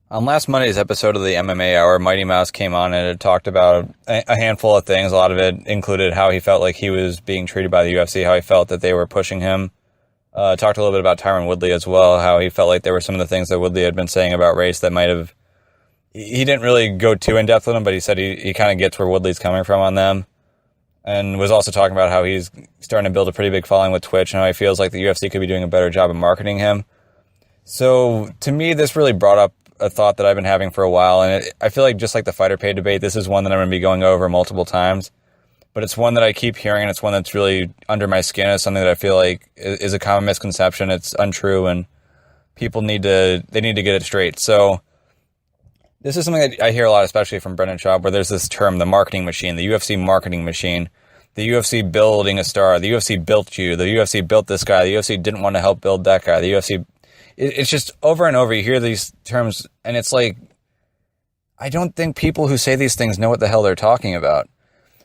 On last Monday's episode of the MMA Hour, Mighty Mouse came on and it talked about a handful of things. A lot of it included how he felt like he was being treated by the UFC, how he felt that they were pushing him. Talked a little bit about Tyron Woodley as well, how he felt like there were some of the things that Woodley had been saying about race that might have... He didn't really go too in-depth with them, but he said he kind of gets where Woodley's coming from on them. And was also talking about how he's starting to build a pretty big following with Twitch and how he feels like the UFC could be doing a better job of marketing him. So, to me, this really brought up a thought that I've been having for a while, and I feel like just like the fighter pay debate, this is one that I'm going to be going over multiple times, but it's one that I keep hearing, and it's one that's really under my skin. It's something that I feel like is a common misconception. It's untrue, and people need to get it straight. So this is something that I hear a lot, especially from Brendan Schaub, where there's this term, the marketing machine, the UFC marketing machine, the UFC building a star, the UFC built you, the UFC built this guy, the UFC didn't want to help build that guy, the UFC... It's just over and over you hear these terms, and it's like, I don't think people who say these things know what the hell they're talking about.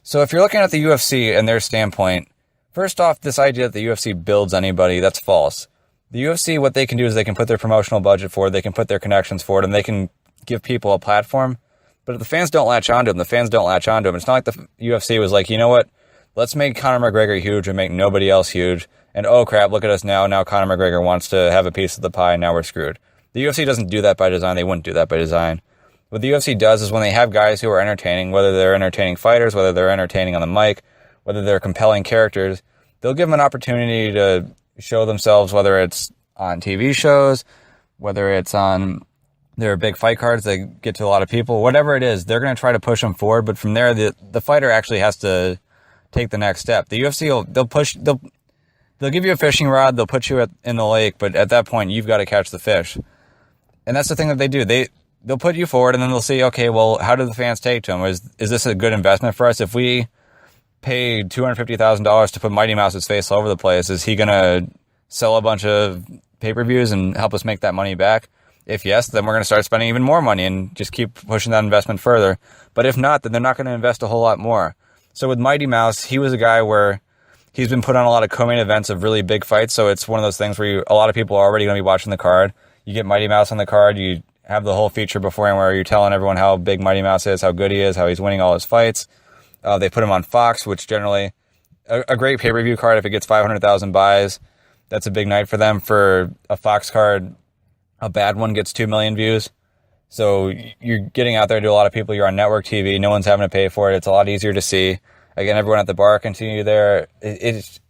So if you're looking at the UFC and their standpoint, first off, this idea that the UFC builds anybody, that's false. The UFC, what they can do is they can put their promotional budget forward, they can put their connections forward, and they can give people a platform. But if the fans don't latch onto them, the fans don't latch onto them. It's not like the UFC was like, you know what, let's make Conor McGregor huge and make nobody else huge. And oh crap, look at us now. Now Conor McGregor wants to have a piece of the pie, and now we're screwed. The UFC doesn't do that by design. They wouldn't do that by design. What the UFC does is when they have guys who are entertaining, whether they're entertaining fighters, whether they're entertaining on the mic, whether they're compelling characters, they'll give them an opportunity to show themselves, whether it's on TV shows, whether it's on their big fight cards that get to a lot of people, whatever it is, they're going to try to push them forward. But from there, the fighter actually has to take the next step. The UFC, they'll give you a fishing rod, they'll put you in the lake, but at that point, you've got to catch the fish. And that's the thing that they do. They'll put you forward, and then they'll see, okay, well, how do the fans take to them? Is this a good investment for us? If we paid $250,000 to put Mighty Mouse's face all over the place, is he going to sell a bunch of pay-per-views and help us make that money back? If yes, then we're going to start spending even more money and just keep pushing that investment further. But if not, then they're not going to invest a whole lot more. So with Mighty Mouse, he was a guy where he's been put on a lot of co-main events of really big fights, so it's one of those things where a lot of people are already going to be watching the card. You get Mighty Mouse on the card, you have the whole feature beforehand where you're telling everyone how big Mighty Mouse is, how good he is, how he's winning all his fights. They put him on Fox, which generally, a great pay-per-view card, if it gets 500,000 buys, that's a big night for them. For a Fox card, a bad one gets 2 million views. So you're getting out there to a lot of people, you're on network TV, no one's having to pay for it, it's a lot easier to see. Again, everyone at the bar can see you there. It's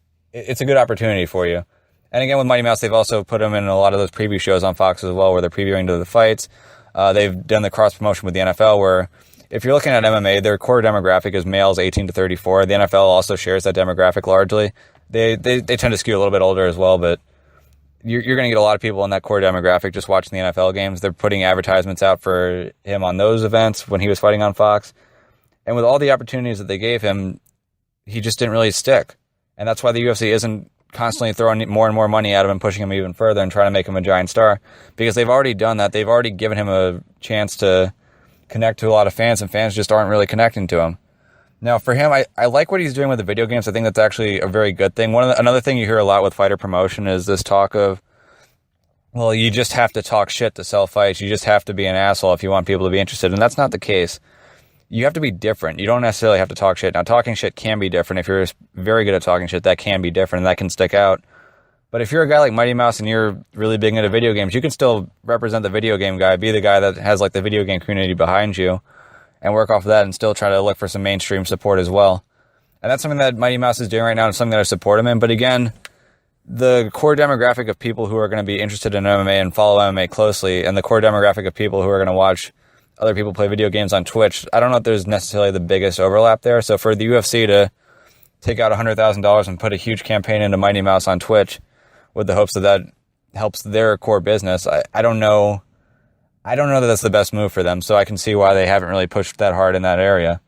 a good opportunity for you. And again, with Mighty Mouse, they've also put him in a lot of those preview shows on Fox as well, where they're previewing to the fights. They've done the cross-promotion with the NFL, where if you're looking at MMA, their core demographic is males 18 to 34. The NFL also shares that demographic largely. They tend to skew a little bit older as well, but you're going to get a lot of people in that core demographic just watching the NFL games. They're putting advertisements out for him on those events when he was fighting on Fox. And with all the opportunities that they gave him, he just didn't really stick. And that's why the UFC isn't constantly throwing more and more money at him and pushing him even further and trying to make him a giant star. Because they've already done that. They've already given him a chance to connect to a lot of fans, and fans just aren't really connecting to him. Now, for him, I like what he's doing with the video games. I think that's actually a very good thing. Another thing you hear a lot with fighter promotion is this talk of, well, you just have to talk shit to sell fights. You just have to be an asshole if you want people to be interested. And that's not the case. You have to be different. You don't necessarily have to talk shit. Now, talking shit can be different. If you're very good at talking shit, that can be different, and that can stick out. But if you're a guy like Mighty Mouse and you're really big into video games, you can still represent the video game guy, be the guy that has like the video game community behind you, and work off of that and still try to look for some mainstream support as well. And that's something that Mighty Mouse is doing right now, and something that I support him in. But again, the core demographic of people who are going to be interested in MMA and follow MMA closely, and the core demographic of people who are going to watch other people play video games on Twitch, I don't know if there's necessarily the biggest overlap there. So for the UFC to take out $100,000 and put a huge campaign into Mighty Mouse on Twitch with the hopes that helps their core business, I don't know. I don't know that that's the best move for them. So I can see why they haven't really pushed that hard in that area.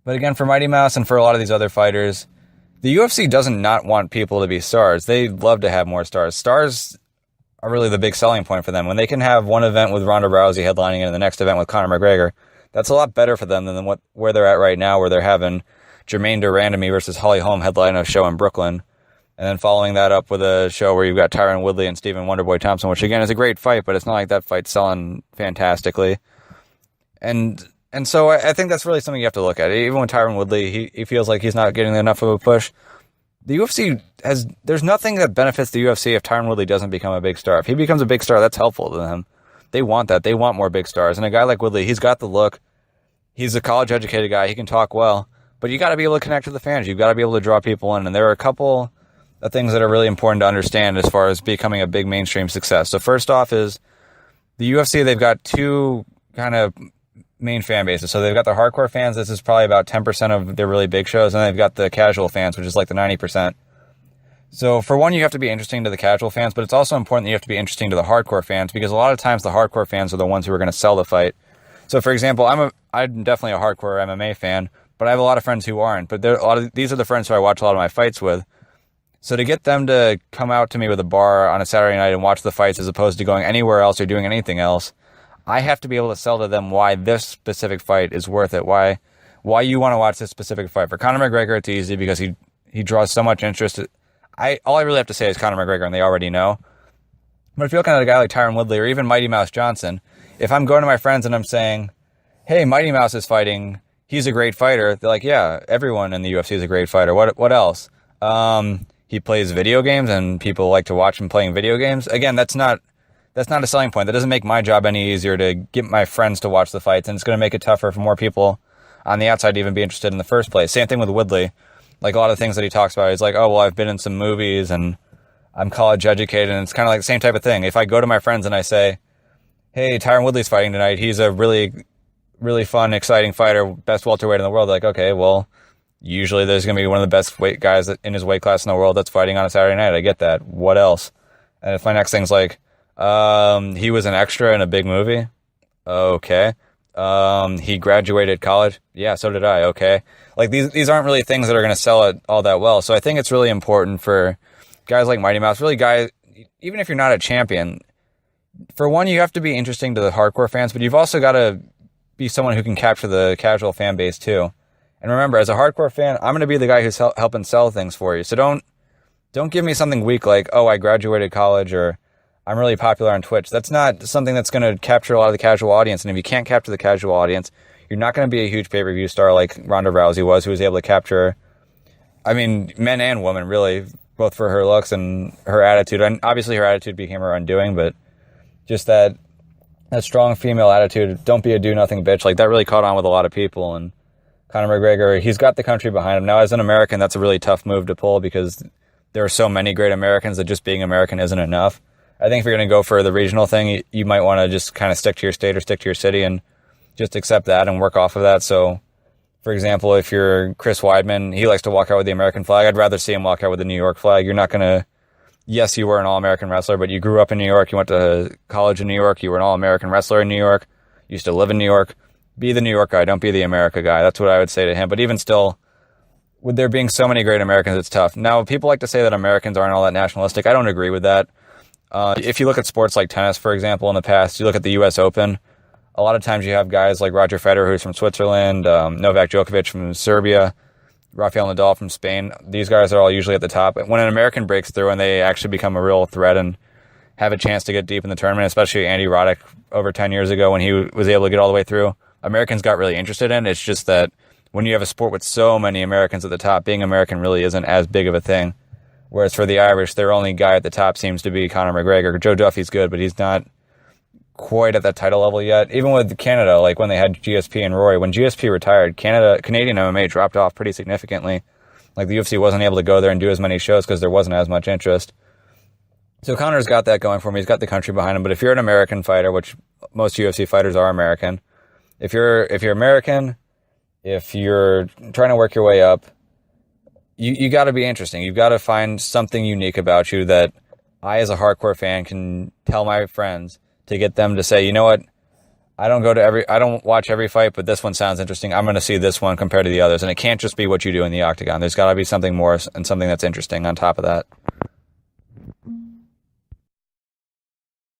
But again, for Mighty Mouse and for a lot of these other fighters, the UFC doesn't not want people to be stars. They love to have more stars. Stars are really the big selling point for them. When they can have one event with Ronda Rousey headlining and the next event with Conor McGregor, that's a lot better for them than where they're at right now, where they're having Jermaine Durandamy versus Holly Holm headline a show in Brooklyn. And then following that up with a show where you've got Tyron Woodley and Stephen Wonderboy Thompson, which again is a great fight, but it's not like that fight's selling fantastically. And so I think that's really something you have to look at. Even with Tyron Woodley, he feels like he's not getting enough of a push. The UFC there's nothing that benefits the UFC if Tyron Woodley doesn't become a big star. If he becomes a big star, that's helpful to them. They want that. They want more big stars. And a guy like Woodley, he's got the look. He's a college-educated guy. He can talk well. But you got to be able to connect with the fans. You've got to be able to draw people in. And there are a couple of things that are really important to understand as far as becoming a big mainstream success. So first off is the UFC, they've got two kind of main fan bases. So they've got the hardcore fans. This is probably about 10% of their really big shows. And they've got the casual fans, which is like the 90%. So for one, you have to be interesting to the casual fans, but it's also important that you have to be interesting to the hardcore fans, because a lot of times the hardcore fans are the ones who are going to sell the fight. So for example, I'm definitely a hardcore MMA fan, but I have a lot of friends who aren't. But these are the friends who I watch a lot of my fights with. So to get them to come out to me with a bar on a Saturday night and watch the fights as opposed to going anywhere else or doing anything else, I have to be able to sell to them why this specific fight is worth it, why you want to watch this specific fight. For Conor McGregor, it's easy because he draws so much interest. All I really have to say is Conor McGregor, and they already know. But if you're looking at a guy like Tyron Woodley or even Mighty Mouse Johnson, if I'm going to my friends and I'm saying, hey, Mighty Mouse is fighting, he's a great fighter, they're like, yeah, everyone in the UFC is a great fighter. What else? He plays video games and people like to watch him playing video games. Again, that's not a selling point. That doesn't make my job any easier to get my friends to watch the fights, and it's going to make it tougher for more people on the outside to even be interested in the first place. Same thing with Woodley. Like a lot of things that he talks about, he's like, oh, well, I've been in some movies and I'm college educated, and it's kind of like the same type of thing. If I go to my friends and I say, hey, Tyron Woodley's fighting tonight, he's a really, really fun, exciting fighter, best welterweight in the world, like, okay, well, usually there's going to be one of the best weight guys in his weight class in the world that's fighting on a Saturday night. I get that. What else? And if my next thing's like, he was an extra in a big movie. Okay. He graduated college. Yeah, so did I. Okay. Like these aren't really things that are going to sell it all that well. So I think it's really important for guys like Mighty Mouse, really guys, even if you're not a champion, for one, you have to be interesting to the hardcore fans, but you've also got to be someone who can capture the casual fan base too. And remember, as a hardcore fan, I'm going to be the guy who's helping sell things for you. So don't give me something weak like, oh, I graduated college or I'm really popular on Twitch. That's not something that's going to capture a lot of the casual audience. And if you can't capture the casual audience, you're not going to be a huge pay-per-view star like Ronda Rousey was, who was able to capture, I mean, men and women, really, both for her looks and her attitude. And obviously her attitude became her undoing, but just that strong female attitude, don't be a do-nothing bitch, like that really caught on with a lot of people. And Conor McGregor, he's got the country behind him. Now, as an American, that's a really tough move to pull because there are so many great Americans that just being American isn't enough. I think if you're going to go for the regional thing, you might want to just kind of stick to your state or stick to your city and just accept that and work off of that. So, for example, if you're Chris Weidman, he likes to walk out with the American flag. I'd rather see him walk out with the New York flag. You're not going to, yes, you were an All-American wrestler, but you grew up in New York. You went to college in New York. You were an All-American wrestler in New York. You used to live in New York. Be the New York guy. Don't be the America guy. That's what I would say to him. But even still, with there being so many great Americans, it's tough. Now, people like to say that Americans aren't all that nationalistic. I don't agree with that. If you look at sports like tennis, for example, in the past, you look at the U.S. Open, a lot of times you have guys like Roger Federer, who's from Switzerland, Novak Djokovic from Serbia, Rafael Nadal from Spain. These guys are all usually at the top. When an American breaks through and they actually become a real threat and have a chance to get deep in the tournament, especially Andy Roddick over 10 years ago when he was able to get all the way through, Americans got really interested in it. It's just that when you have a sport with so many Americans at the top, being American really isn't as big of a thing. Whereas for the Irish, their only guy at the top seems to be Conor McGregor. Joe Duffy's good, but he's not quite at that title level yet. Even with Canada, like when they had GSP and Roy, when GSP retired, Canadian MMA dropped off pretty significantly. Like the UFC wasn't able to go there and do as many shows because there wasn't as much interest. So Conor's got that going for him. He's got the country behind him. But if you're an American fighter, which most UFC fighters are American, if you're American, if you're trying to work your way up, you got to be interesting. You've got to find something unique about you that I, as a hardcore fan, can tell my friends to get them to say, you know what, I don't watch every fight, but this one sounds interesting. I'm going to see this one compared to the others. And it can't just be what you do in the octagon. There's got to be something more and something that's interesting on top of that.